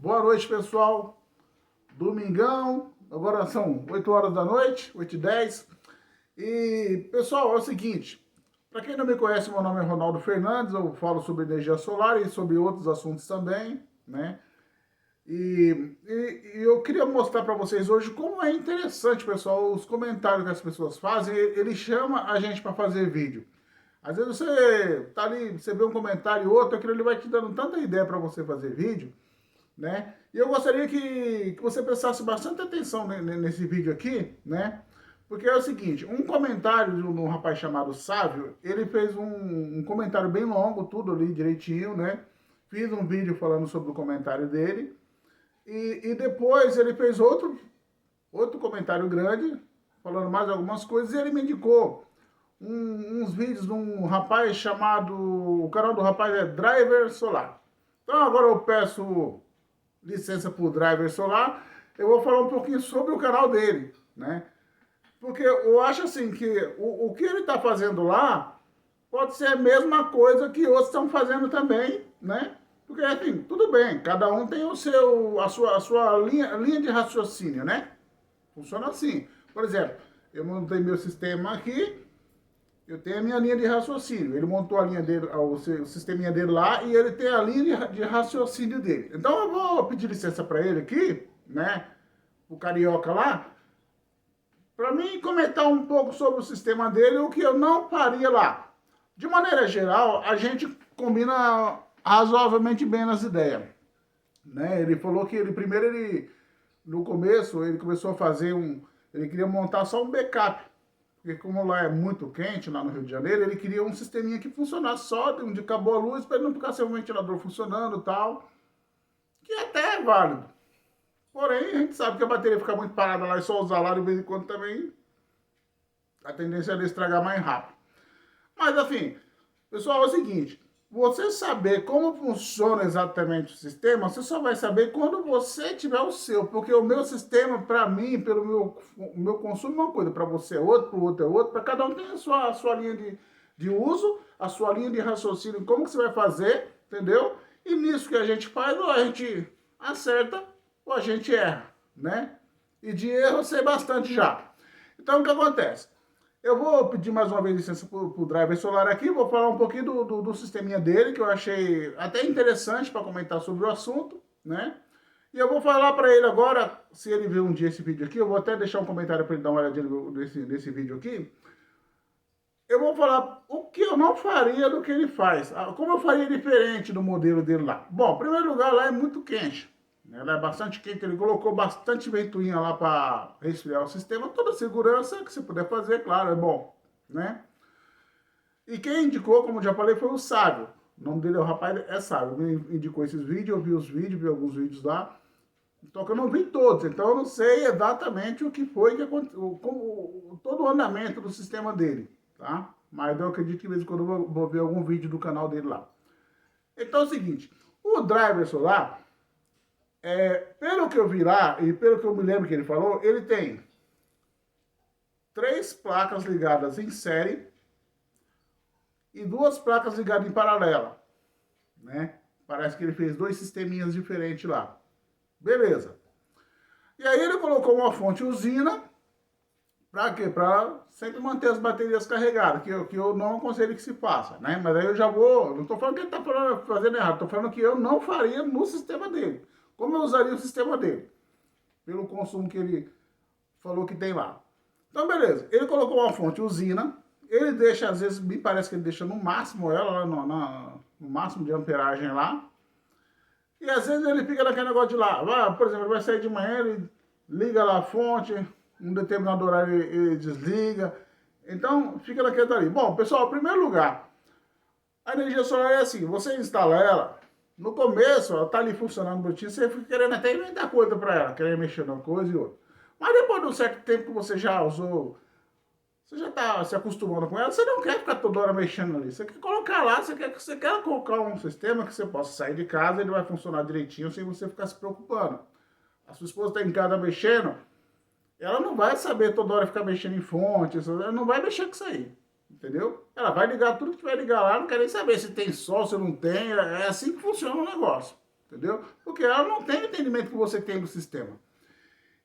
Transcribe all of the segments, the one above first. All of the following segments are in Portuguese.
Boa noite, pessoal. Domingão, agora são 8 horas da noite, 8h10. E, pessoal, é o seguinte, para quem não me conhece, meu nome é Ronaldo Fernandes, eu falo sobre energia solar e sobre outros assuntos também, né? E eu queria mostrar para vocês hoje como é interessante, pessoal, os comentários que as pessoas fazem, ele chama a gente para fazer vídeo. Às vezes você tá ali, você vê um comentário ou outro, aquilo ele vai te dando tanta ideia para você fazer vídeo, né? E eu gostaria que você prestasse bastante atenção nesse vídeo aqui, né? Porque é o seguinte, um comentário de um rapaz chamado Sávio, ele fez um comentário bem longo, tudo ali direitinho, né? Fiz um vídeo falando sobre o comentário dele. E depois ele fez outro comentário grande, falando mais algumas coisas, e ele me indicou uns vídeos de um rapaz chamado... O canal do rapaz é Driver Solar. Então agora eu peço licença para o Driver Solar, eu vou falar um pouquinho sobre o canal dele, né? Porque eu acho assim que o que ele está fazendo lá pode ser a mesma coisa que outros estão fazendo também, né? Porque assim, tudo bem, cada um tem a sua linha de raciocínio, né? Funciona assim. Por exemplo, eu montei meu sistema aqui, eu tenho a minha linha de raciocínio. Ele montou a linha dele, o sisteminha dele lá e ele tem a linha de raciocínio dele. Então eu vou pedir licença para ele aqui, né? O carioca lá, para mim comentar um pouco sobre o sistema dele, o que eu não faria lá. De maneira geral, a gente combina razoavelmente bem nas ideias, né? Ele falou que no começo, ele começou a fazer ele queria montar só um backup, porque como lá é muito quente, lá no Rio de Janeiro, ele queria um sisteminha que funcionasse só, onde acabou a luz, para ele não ficar sem o ventilador funcionando e tal, que até é válido. Porém, a gente sabe que a bateria fica muito parada lá e só usar lá de vez em quando também, a tendência é de estragar mais rápido. Mas, assim, pessoal, é o seguinte, você saber como funciona exatamente o sistema, você só vai saber quando você tiver o seu, porque o meu sistema, para mim, pelo meu consumo é uma coisa, para você é outro, para o outro é outro, para cada um tem a sua linha de uso, a sua linha de raciocínio, como que você vai fazer, entendeu? E nisso que a gente faz, ou a gente acerta, ou a gente erra, né? E de erro eu sei bastante já. Então, o que acontece? Eu vou pedir mais uma vez licença para o Driver Solar aqui, vou falar um pouquinho do sisteminha dele, que eu achei até interessante para comentar sobre o assunto, né? E eu vou falar para ele agora, se ele ver um dia esse vídeo aqui, eu vou até deixar um comentário para ele dar uma olhadinha nesse vídeo aqui. Eu vou falar o que eu não faria do que ele faz, como eu faria diferente do modelo dele lá. Bom, em primeiro lugar, lá é muito quente. Ela é bastante quente, ele colocou bastante ventoinha lá para resfriar o sistema, toda a segurança que você puder fazer, claro, é bom, né? E quem indicou, como já falei, foi o Sábio. O nome dele, o rapaz é Sábio, me indicou esses vídeos, eu vi os vídeos, vi alguns vídeos lá, só que eu não vi todos, então eu não sei exatamente o que foi, todo o andamento do sistema dele, tá? Mas eu acredito que de vez em quando eu vou ver algum vídeo do canal dele lá. Então é o seguinte, o Driver Solar... pelo que eu vi lá, e pelo que eu me lembro que ele falou, ele tem 3 placas ligadas em série e 2 placas ligadas em paralela, né? Parece que ele fez 2 sisteminhas diferentes lá. Beleza. E aí ele colocou uma fonte usina, para quê? Para sempre manter as baterias carregadas, que eu não aconselho que se faça, né? Mas aí eu já vou, não estou falando que ele está fazendo errado, estou falando que eu não faria no sistema dele. Como eu usaria o sistema dele? Pelo consumo que ele falou que tem lá. Então, beleza. Ele colocou uma fonte usina. Ele deixa, às vezes, me parece que ele deixa no máximo ela, lá no máximo de amperagem lá. E às vezes ele fica naquele negócio de lá. Por exemplo, ele vai sair de manhã, ele liga lá a fonte, um determinado horário ele desliga. Então, fica naquele dali. Bom, pessoal, em primeiro lugar, a energia solar é assim, você instala ela, no começo ela tá ali funcionando bonitinho, você fica querendo até inventar coisa para ela, querendo mexer numa coisa e outra. Mas depois de um certo tempo que você já usou, você já tá se acostumando com ela, você não quer ficar toda hora mexendo ali. Você quer colocar lá, você quer colocar um sistema que você possa sair de casa, ele vai funcionar direitinho sem você ficar se preocupando. A sua esposa está em casa mexendo, ela não vai saber toda hora ficar mexendo em fontes, ela não vai mexer com isso aí. Entendeu? Ela vai ligar tudo que tiver ligar lá, não quer nem saber se tem sol, se não tem, é assim que funciona o negócio. entendeu? Porque ela não tem o entendimento que você tem do sistema.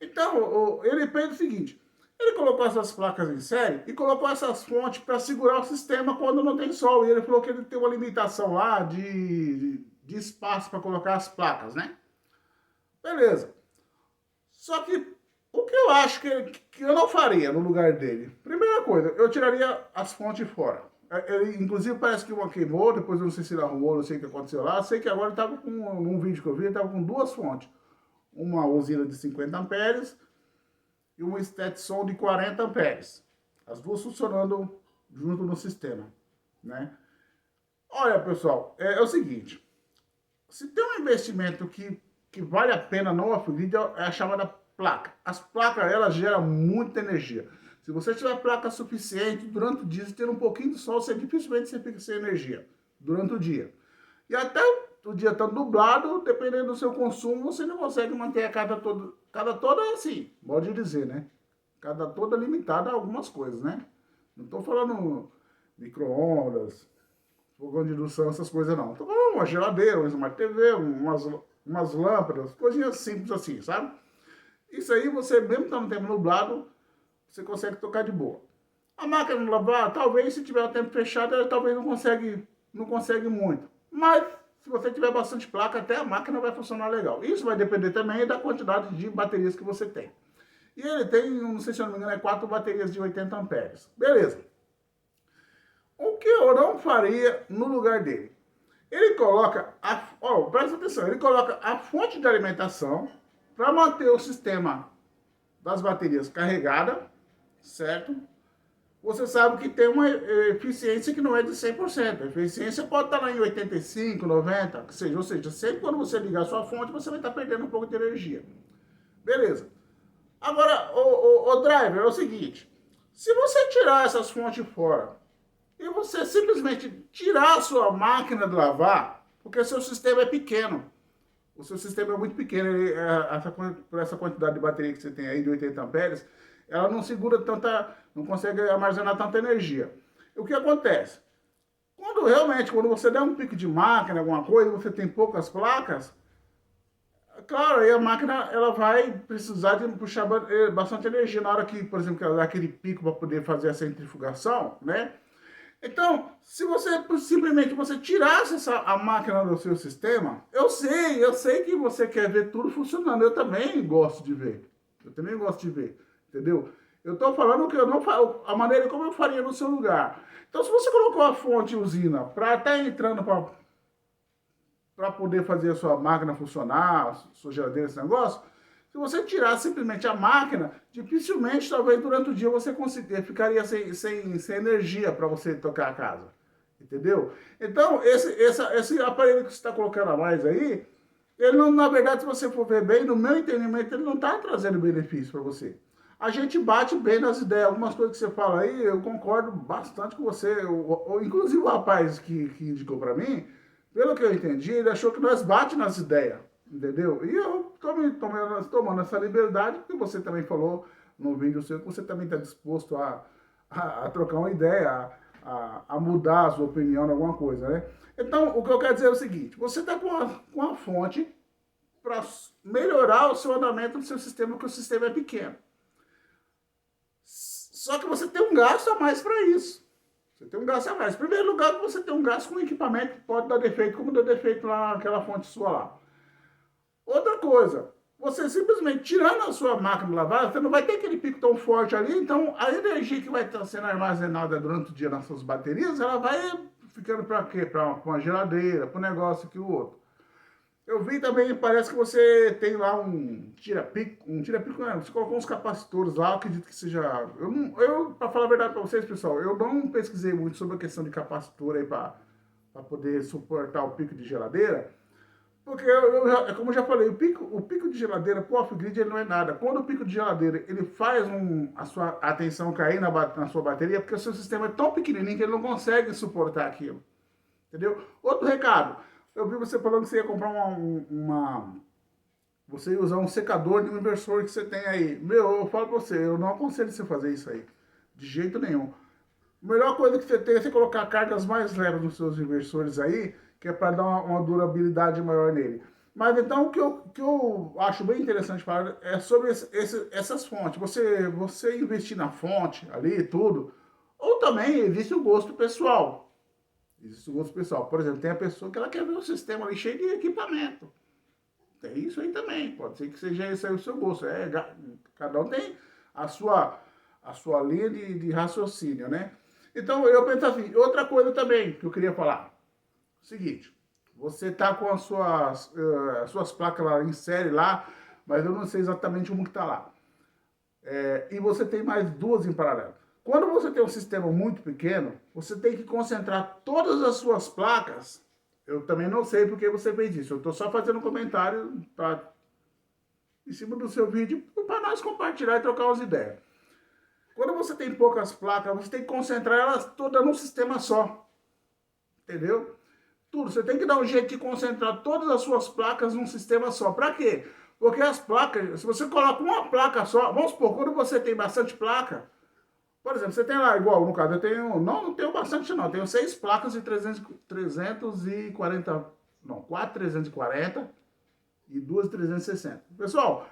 Então, ele fez o seguinte, ele colocou essas placas em série e colocou essas fontes para segurar o sistema quando não tem sol. E ele falou que ele tem uma limitação lá de espaço para colocar as placas, né? Beleza. Só que o que eu acho que eu não faria no lugar dele? Primeira coisa, eu tiraria as fontes fora. Ele, inclusive, parece que uma queimou, depois eu não sei se ele arrumou, não sei o que aconteceu lá. Sei que agora ele estava com, num vídeo que eu vi, ele estava com duas fontes. Uma usina de 50 amperes e uma Stetson de 40 amperes. As duas funcionando junto no sistema, né? Olha, pessoal, é o seguinte. Se tem um investimento que vale a pena no off-grid, é a chamada placa. As placas, elas geram muita energia. Se você tiver placa suficiente, durante o dia, se ter um pouquinho de sol, você dificilmente você fica sem energia durante o dia. E até o dia estando nublado, dependendo do seu consumo, você não consegue manter a cada toda assim, pode dizer, né? Cada toda limitada a algumas coisas, né? Não estou falando micro-ondas, fogão de indução, essas coisas não. Estou falando uma geladeira, uma Smart TV, umas lâmpadas, coisinhas simples assim, sabe? Isso aí você, mesmo estando no tempo nublado, você consegue tocar de boa. A máquina de lavar, talvez se tiver o tempo fechado, ela talvez não consegue muito. Mas se você tiver bastante placa, até a máquina vai funcionar legal. Isso vai depender também da quantidade de baterias que você tem. E ele tem, não sei se eu não me engano, 4 baterias de 80 amperes. Beleza. O que eu não faria no lugar dele? Ele coloca, presta atenção, ele coloca a fonte de alimentação para manter o sistema das baterias carregada, certo? Você sabe que tem uma eficiência que não é de 100%. A eficiência pode estar lá em 85, 90, que seja, ou seja, sempre quando você ligar a sua fonte, você vai estar perdendo um pouco de energia. Beleza. Agora, o driver, é o seguinte, se você tirar essas fontes fora e você simplesmente tirar a sua máquina de lavar, porque seu sistema é pequeno, o seu sistema é muito pequeno, por essa quantidade de bateria que você tem aí de 80 amperes, ela não segura tanta, não consegue armazenar tanta energia. E o que acontece? Quando você der um pico de máquina, alguma coisa, você tem poucas placas, claro, aí a máquina ela vai precisar de puxar bastante energia na hora que, por exemplo, que ela dá aquele pico para poder fazer a centrifugação, né? Então, se você simplesmente você tirasse a máquina do seu sistema, eu sei que você quer ver tudo funcionando. Eu também gosto de ver. Eu também gosto de ver, entendeu? Eu estou falando que eu não a maneira como eu faria no seu lugar. Então, se você colocou a fonte usina para estar entrando para poder fazer a sua máquina funcionar, sua geladeira, esse negócio, se você tirar simplesmente a máquina, dificilmente, talvez durante o dia você ficaria sem energia para você tocar a casa. Entendeu? Então, esse aparelho que você está colocando a mais aí, ele não, na verdade, se você for ver bem, no meu entendimento, ele não está trazendo benefício para você. A gente bate bem nas ideias. Algumas coisas que você fala aí, eu concordo bastante com você. Inclusive o rapaz que indicou para mim, pelo que eu entendi, ele achou que nós bate nas ideias. Entendeu? E eu estou tomando essa liberdade, porque você também falou no vídeo seu que você também está disposto a trocar uma ideia, a mudar a sua opinião em alguma coisa, né? Então, o que eu quero dizer é o seguinte, você está com a fonte para melhorar o seu andamento do seu sistema, porque o sistema é pequeno. Só que você tem um gasto a mais para isso. Você tem um gasto a mais. Em primeiro lugar, você tem um gasto com equipamento que pode dar defeito, como deu defeito lá naquela fonte sua lá. Outra coisa, você simplesmente tirando a sua máquina de lavar, você não vai ter aquele pico tão forte ali, então a energia que vai estar sendo armazenada durante o dia nas suas baterias, ela vai ficando para quê? Para uma geladeira, para um negócio que o outro. Eu vi também, parece que você tem lá um tira-pico, você colocou uns capacitores lá, acredito que seja... para falar a verdade para vocês, pessoal, eu não pesquisei muito sobre a questão de capacitor aí para poder suportar o pico de geladeira, porque como eu já falei, o pico de geladeira pro off-grid ele não é nada. Quando o pico de geladeira ele faz a sua atenção cair na sua bateria, porque o seu sistema é tão pequenininho que ele não consegue suportar aquilo. Entendeu? Outro recado, eu vi você falando que você ia comprar você ia usar um secador de um inversor que você tem aí. Meu, eu falo pra você, eu não aconselho você fazer isso aí. De jeito nenhum. A melhor coisa que você tem é você colocar cargas mais leves nos seus inversores aí, que é para dar uma durabilidade maior nele. Mas então o que eu acho bem interessante falar é sobre essas fontes. Você investir na fonte ali e tudo, ou também existe o gosto pessoal. Existe o gosto pessoal. Por exemplo, tem a pessoa que ela quer ver o sistema ali cheio de equipamento. Tem isso aí também. Pode ser que seja esse aí o seu gosto. Cada um tem a sua linha de raciocínio, né? Então eu penso assim, outra coisa também que eu queria falar. Seguinte, você tá com as suas placas lá em série lá, mas eu não sei exatamente como que tá lá. E você tem mais duas em paralelo. Quando você tem um sistema muito pequeno, você tem que concentrar todas as suas placas. Eu também não sei porque você fez isso. Eu estou só fazendo um comentário em cima do seu vídeo para nós compartilhar e trocar umas ideias. Quando você tem poucas placas, você tem que concentrar elas todas num sistema só. Entendeu? Tudo. Você tem que dar um jeito de concentrar todas as suas placas num sistema só. Para quê? Porque as placas, se você coloca uma placa só, vamos supor, quando você tem bastante placa, por exemplo, você tem lá, igual no caso, eu tenho, não tenho bastante não, tenho 6 placas de 340, não, 4 340 e 2 360. Pessoal,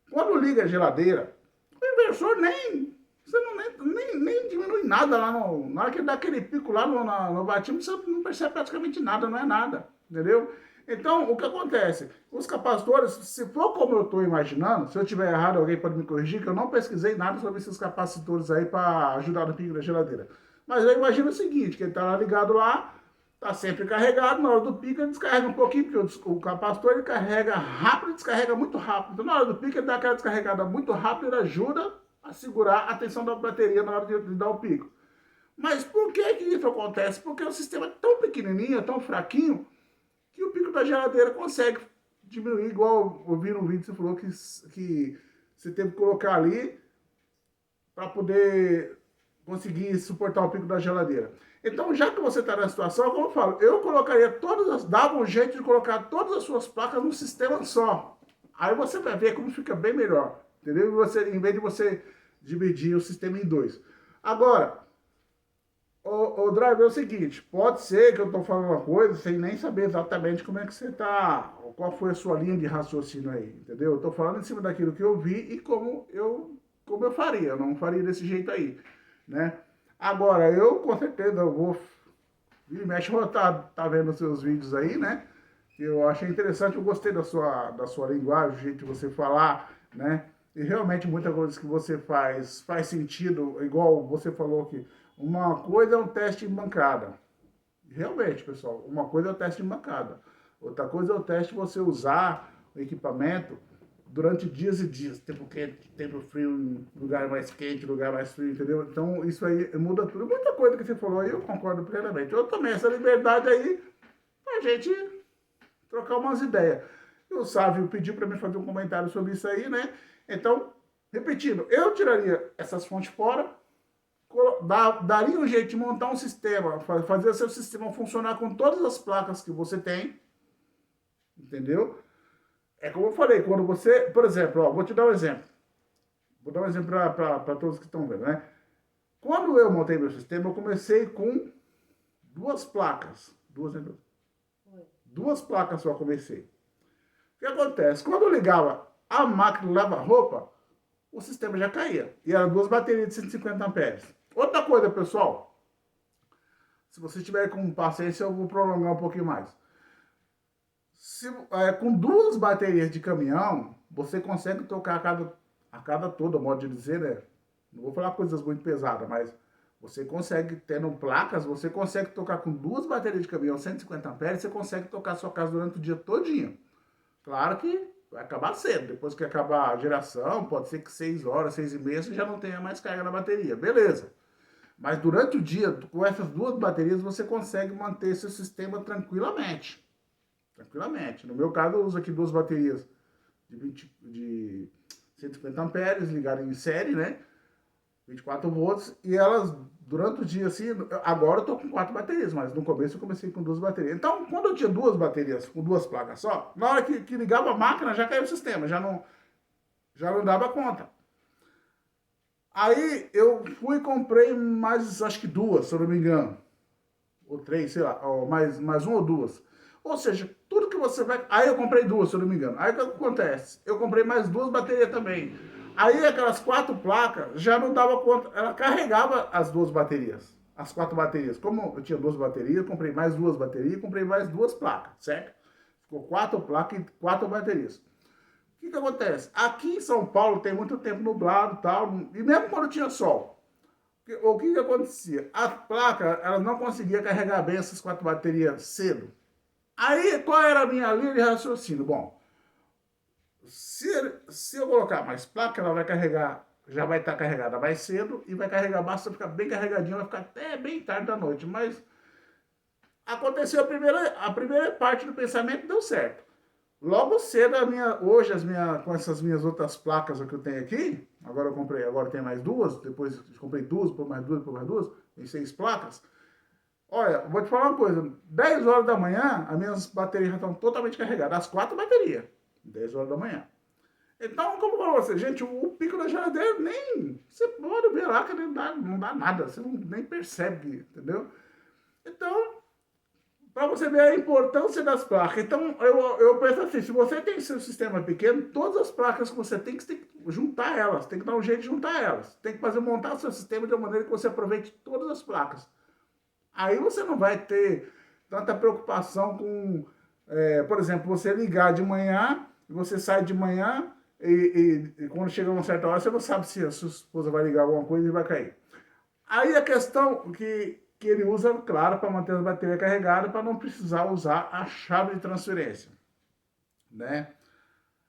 quando liga a geladeira, o inversor você nem diminui nada lá na hora que dá aquele pico lá no batimento, você não percebe praticamente nada, não é nada, entendeu? Então, o que acontece? Os capacitores, se for como eu estou imaginando, se eu tiver errado, alguém pode me corrigir, que eu não pesquisei nada sobre esses capacitores aí para ajudar no pico da geladeira. Mas eu imagino o seguinte, que ele está lá ligado lá, está sempre carregado, na hora do pico ele descarrega um pouquinho, porque o capacitor ele carrega rápido e descarrega muito rápido. Então, na hora do pico ele dá aquela descarregada muito rápido, ele ajuda a segurar a tensão da bateria na hora de dar o pico. Mas por que isso acontece? Porque o sistema é tão pequenininho, tão fraquinho, que o pico da geladeira consegue diminuir, igual eu vi no vídeo, você falou que você teve que colocar ali para poder conseguir suportar o pico da geladeira. Então, já que você está na situação, como eu falo, eu colocaria dava um jeito de colocar todas as suas placas num sistema só. Aí você vai ver como fica bem melhor, entendeu? Em vez de você dividir o sistema em dois. Agora, o Drive é o seguinte, pode ser que eu estou falando uma coisa sem nem saber exatamente como é que você está, qual foi a sua linha de raciocínio aí, entendeu? Eu estou falando em cima daquilo que eu vi e como eu faria, eu não faria desse jeito aí, né? Agora, eu com certeza eu vou, vira e mexe, vou tá vendo os seus vídeos aí, né? Eu achei interessante, eu gostei da sua linguagem, o jeito de você falar, né? E realmente muita coisa que você faz sentido, igual você falou que uma coisa é um teste em bancada. Realmente, pessoal, uma coisa é o teste em bancada. Outra coisa é o teste você usar o equipamento durante dias e dias, tempo quente, tempo frio, lugar mais quente, lugar mais frio, entendeu? Então isso aí muda tudo. Muita coisa que você falou aí eu concordo plenamente. Eu tomei essa liberdade aí pra gente trocar umas ideias. E o Sávio pediu para mim fazer um comentário sobre isso aí, né? Então, repetindo, eu tiraria essas fontes fora, daria um jeito de montar um sistema, fazer o seu sistema funcionar com todas as placas que você tem, entendeu? É como eu falei, quando você, por exemplo, ó, vou te dar um exemplo. Vou dar um exemplo para todos que estão vendo, né? Quando eu montei meu sistema, eu comecei com duas placas. Duas placas só comecei. O que acontece? Quando eu ligava a máquina de lavar roupa, o sistema já caía. E eram duas baterias de 150 amperes. Outra coisa, pessoal. Se você estiver com paciência, eu vou prolongar um pouquinho mais. Com duas baterias de caminhão, você consegue tocar a cada toda, modo de dizer, né? Não vou falar coisas muito pesadas, mas você consegue, tendo placas, você consegue tocar com duas baterias de caminhão 150 amperes, você consegue tocar a sua casa durante o dia todinho. Claro que vai acabar cedo, depois que acabar a geração, pode ser que 6 horas, 6h30, você já não tenha mais carga na bateria, beleza. Mas durante o dia, com essas duas baterias, você consegue manter seu sistema tranquilamente. Tranquilamente. No meu caso, eu uso aqui duas baterias de 150 amperes ligadas em série, né? 24 volts, e elas, durante o dia, assim, agora eu tô com 4 baterias, mas no começo eu comecei com 2 baterias. Então, quando eu tinha 2 baterias com 2 placas só, na hora que ligava a máquina, já caiu o sistema, já não dava conta. Aí eu fui e comprei mais, acho que 2, se eu não me engano. Ou 3, sei lá, mais 1 ou 2. Ou seja, tudo que você vai... Aí eu comprei duas, se eu não me engano. Aí o que acontece? Eu comprei mais duas baterias também. Aí aquelas 4 placas já não dava conta. Ela carregava as duas baterias. As 4 baterias. Como eu tinha 2 baterias, eu comprei mais 2 baterias, comprei mais 2 placas, certo? Ficou 4 placas e 4 baterias. O que acontece? Aqui em São Paulo tem muito tempo nublado e tal, e mesmo quando tinha sol, o que acontecia? A placa, ela não conseguia carregar bem essas 4 baterias cedo. Aí, qual era a minha linha de raciocínio? Bom, se eu colocar mais placa, ela vai carregar, já vai estar carregada mais cedo e vai carregar bastante, ficar bem carregadinha, vai ficar até bem tarde da noite. Mas aconteceu a primeira parte do pensamento, deu certo. Logo cedo, hoje, com essas minhas outras placas que eu tenho aqui, agora eu comprei, agora tem mais duas, depois comprei duas, depois mais duas, depois mais duas, tem 6 placas. Olha, vou te falar uma coisa, 10 horas da manhã, as minhas baterias já estão totalmente carregadas, as 4 baterias, 10 horas da manhã. Então, como eu falo pra você, gente, o pico da geladeira nem, você pode ver lá que não dá nada, você nem percebe, entendeu? Então, para você ver a importância das placas. Então, eu penso assim, se você tem seu sistema pequeno, todas as placas que você tem que juntar elas, tem que dar um jeito de juntar elas. Tem que montar o seu sistema de uma maneira que você aproveite todas as placas. Aí você não vai ter tanta preocupação com, por exemplo, você ligar de manhã, você sai de manhã e quando chega uma certa hora, você não sabe se a sua esposa vai ligar alguma coisa e vai cair. Aí a questão que ele usa, claro, para manter a bateria carregada, para não precisar usar a chave de transferência, né?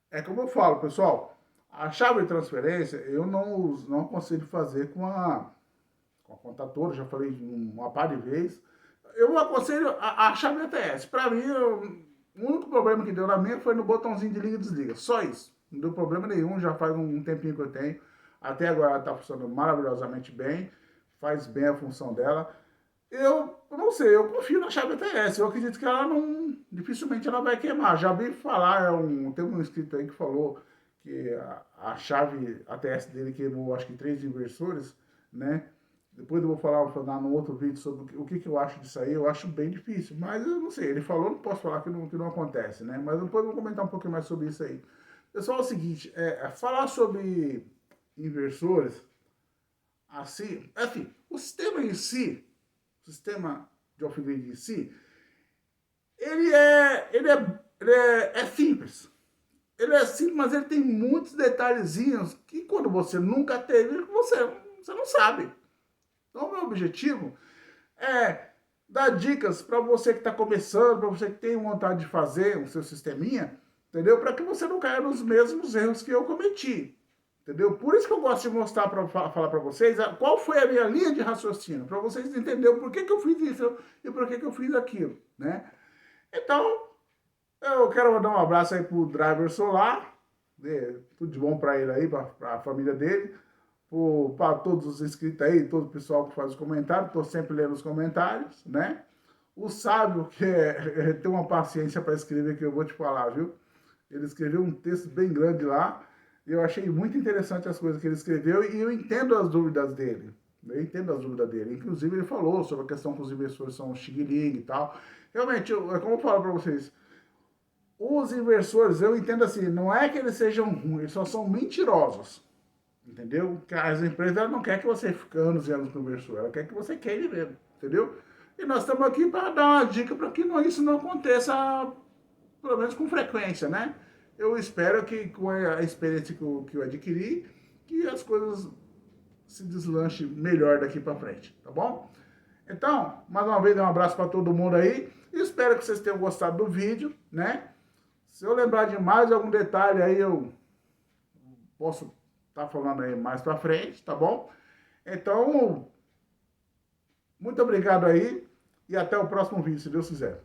É como eu falo, pessoal, a chave de transferência eu não aconselho fazer com a contatora, já falei uma par de vezes. Eu aconselho a chave ATS. Para mim, o único problema que deu na minha foi no botãozinho de liga e desliga, só isso. Não deu problema nenhum, já faz um tempinho que eu tenho. Até agora está funcionando maravilhosamente bem, faz bem a função dela. Eu não sei, eu confio na chave ATS. Eu acredito que ela não, dificilmente ela vai queimar. Já vi falar, tem um inscrito aí que falou que a chave ATS dele queimou, acho que 3 inversores, né? Depois eu vou falar no outro vídeo sobre o que eu acho disso aí. Eu acho bem difícil, mas eu não sei. Ele falou, não posso falar que não acontece, né? Mas depois eu vou comentar um pouquinho mais sobre isso aí. Pessoal, é o seguinte, falar sobre inversores, assim, o sistema em si, o sistema de off-grid em si, ele é simples. Ele é simples, mas ele tem muitos detalhezinhos que quando você nunca teve, você não sabe. Então, o meu objetivo é dar dicas para você que está começando, para você que tem vontade de fazer o seu sisteminha, entendeu? Para que você não caia nos mesmos erros que eu cometi. Entendeu? Por isso que eu gosto de mostrar, falar para vocês qual foi a minha linha de raciocínio, para vocês entenderem por que eu fiz isso e por que eu fiz aquilo, né? Então, eu quero mandar um abraço aí pro Driver Solar, tudo de bom para ele aí, para a família dele, para todos os inscritos aí, todo o pessoal que faz os comentários, estou sempre lendo os comentários, né? O Sábio, que tem uma paciência para escrever, que eu vou te falar, viu? Ele escreveu um texto bem grande lá, eu achei muito interessante as coisas que ele escreveu e eu entendo as dúvidas dele. Inclusive, ele falou sobre a questão que os inversores são xing-ling e tal. Realmente, como eu falo para vocês, os inversores, eu entendo assim, não é que eles sejam ruins, eles só são mentirosos. Entendeu? As empresas não querem que você fique anos e anos com o inversor, ela quer que você queire mesmo. Entendeu? E nós estamos aqui para dar uma dica para que isso não aconteça, pelo menos com frequência, né? Eu espero que com a experiência que eu adquiri, que as coisas se deslanchem melhor daqui para frente, tá bom? Então, mais uma vez, um abraço para todo mundo aí. Espero que vocês tenham gostado do vídeo, né? Se eu lembrar de mais algum detalhe aí, eu posso estar falando aí mais para frente, tá bom? Então, muito obrigado aí e até o próximo vídeo, se Deus quiser.